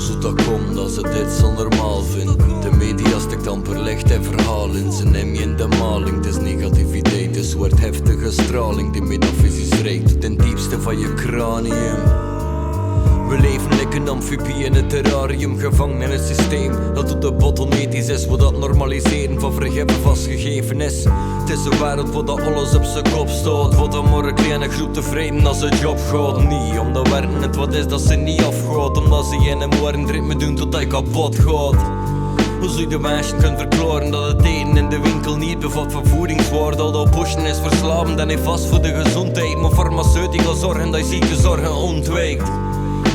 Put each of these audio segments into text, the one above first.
zou dat komen dat ze dit zo normaal vinden? De media stikt amper licht en verhaal in. Ze neem je in de maling, het is negativiteit, het wordt heftige straling die metafysisch reikt tot in het diepste van je cranium. We leven like een amfibie in het terrarium, gevangen in het systeem dat tot de bottlenetisch is, wat dat normaliseren van vergeven vastgegeven is. Het is een wereld waar dat alles op zijn kop staat, wat dan maar een kleine groep tevreden als het job gaat. Niet omdat werken het wat is dat ze niet afgaat, omdat ze in een morgen ritme doen tot hij kapot gaat. Hoe zou je de mensen kunnen verklaren dat het eten in de winkel niet bevat van voedingswaarde? Al dat pushen is verslavend en heeft vast voor de gezondheid, maar farmaceutica zorgen dat je ziekenzorgen ontwijkt.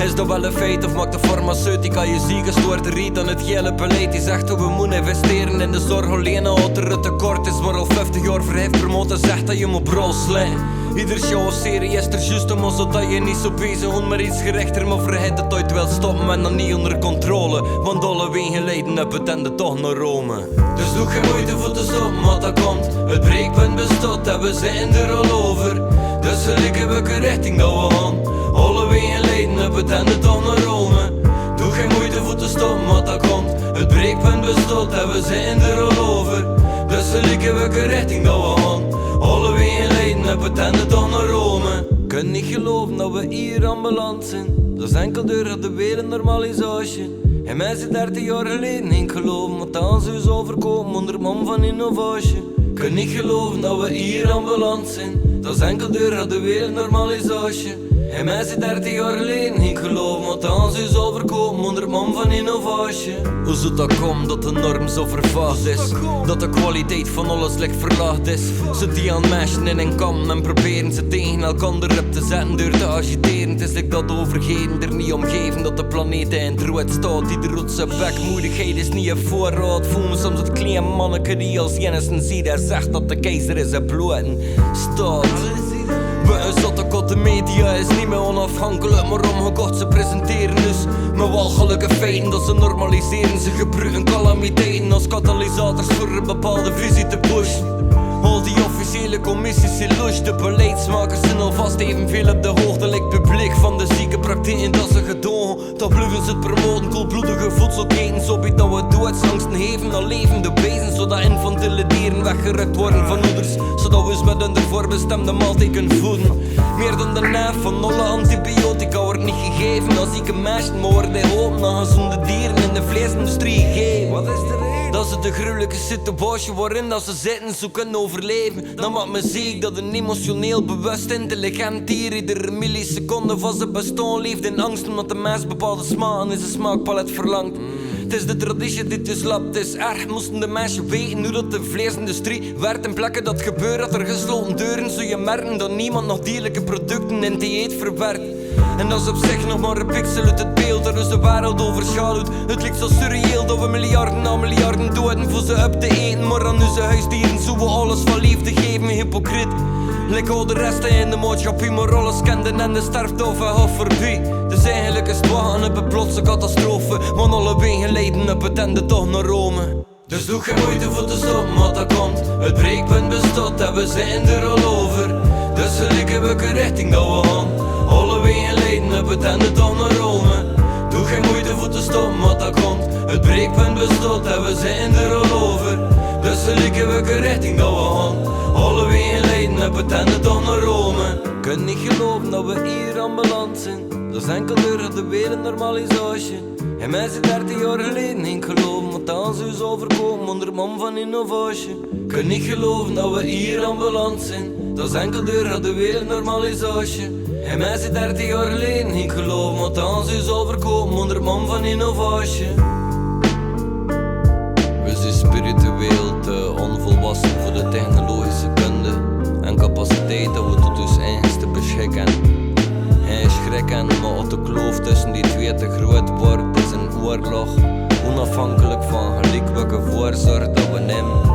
Is dat wel een feit of maakt de farmaceutica je ziek gestoord? Riet aan het gele beleid die zegt dat we moeten investeren in de zorg alleen als er een tekort is, maar al 50 jaar verheft promoten zegt dat je moet brol slaan. Ieder show of serie is er juist om zodat je niet zo bezig bent met iets gerechter, maar vergeet het ooit wel stoppen en dan niet onder controle, want alle wegen leiden op het einde toch naar Rome. Dus doe geen moeite voor te stoppen, want dat komt. Het breekpunt bestaat en we zijn er al over. Dus gelijk welke richting dat we gaan. Alle wegen leiden op het einde toch naar Rome. Doe geen moeite voor te stoppen, want dat komt. Het breekpunt bestaat en we zijn er al over. Dus gelijk welke richting dat we gaan. Alle wegen leiden op het einde toch naar Rome. Kun niet geloven dat we hier ambulant zijn. Dat is enkel door de wereld normalisatie. En mensen 30 jaar geleden niet geloven wat aan is overkomen onder man van innovatie. Kun niet geloven dat we hier ambulant zijn. Dat is enkel door de wereld normalisatie. En mensen 30 jaar geleden niet geloven wat aan is overkomen onder man van innovatie. Hoe zou dat komen dat de norm zo vervaagd is? Dat de kwaliteit van alles licht verlaagd is. Ze die aan meisjes in een kam en proberen ze tegen elkaar op te zetten door te agiteren. Het is like dat overgeven er niet omgeven dat de planeet in het rood staat. Die de rotse bekmoedigheid is niet een voorraad. Voel me soms het klein manneke die als Jennissen ziet en zegt dat de keizer is een bloeden staat. We zat ook op de media is niet meer onafhankelijk, maar omgekocht ze presenteren dus met walgelijke feiten dat ze normaliseren. Ze gebruiken calamiteiten als katalysators voor een bepaalde visie te pushen. Al die officiële commissies in lush, de beleidsmakers zijn alvast evenveel op de hoogte. Lijkt publiek van de zieke praktijken dat ze gedogen. Dat blijven ze het promoten, koelbloedige voedselketens. Op iets dat we doodsangsten geven aan levende wezens, zodat infantiele dieren weggerukt worden van ouders, zodat we ons met hun voorbestemde maaltijd kunnen voeden. Meer dan de naaf van alle antibiotica wordt niet gegeven aan zieke meisjes, maar worden hoop naar gezonde dieren in de vleesindustrie gegeven. Wat is de reden? Dat is de gruwelijke situatie waarin dat ze zitten, zo kunnen overleven. Dan maakt me ziek dat een emotioneel bewust intelligent dier iedere milliseconde van zijn bestaan leeft in angst, omdat de mens bepaalde smaken in zijn smaakpalet verlangt. Het is de traditie die te slap, het is erg. Moesten de mensen weten hoe dat de vleesindustrie werkt en plekken dat gebeurt, dat er gesloten deuren, zul je merken dat niemand nog dierlijke producten in dieet verwerkt. En dat is op zich nog maar een pixel uit het beeld dat dus de wereld overschaduwt. Het lijkt zo surreëel dat we miljarden na miljarden doden voor ze op te eten, maar aan onze huisdieren zullen we alles van liefde geven, hypocriet. Lijkt al de resten in de maatschappij maar alles kenden en de sterft of voorbij. Dus eigenlijk is het wachten op een plotse catastrofe, want alle wegen leiden op het einde toch naar Rome. Dus doe geen moeite voor te stoppen, wat dat komt. Het breekpunt bestaat en we zijn er al over. Dus gelijk welke richting dat we gaan. Alle wegen leiden op het einde toch naar Rome. Doe geen moeite voor te stoppen, wat dat komt. Het breekpunt bestaat en we zijn er al over. Dus gelijk welke richting dat we gaan. Alle wegen leiden op het einde toch naar Rome. Kun niet geloven dat we hier ambulant zijn. Dat is enkel door de wereld normalisatie. En mensen 30 jaar geleden niet geloven wat aan is overkomen onder man van innovatie. Kun niet geloven dat we hier ambulant zijn. Dat is enkel door de wereld normalisatie. En mensen 30 jaar geleden niet geloven wat aan is overkomen onder man van innovatie. We zijn spiritueel te onvolwassen voor de technologische kunde en capaciteit dat we tot ons eigenste beschikken. En schrikken, maar als de kloof tussen die twee te groot wordt, is een oorlog. Onafhankelijk van gelijk welke voorzorg dat we nemen.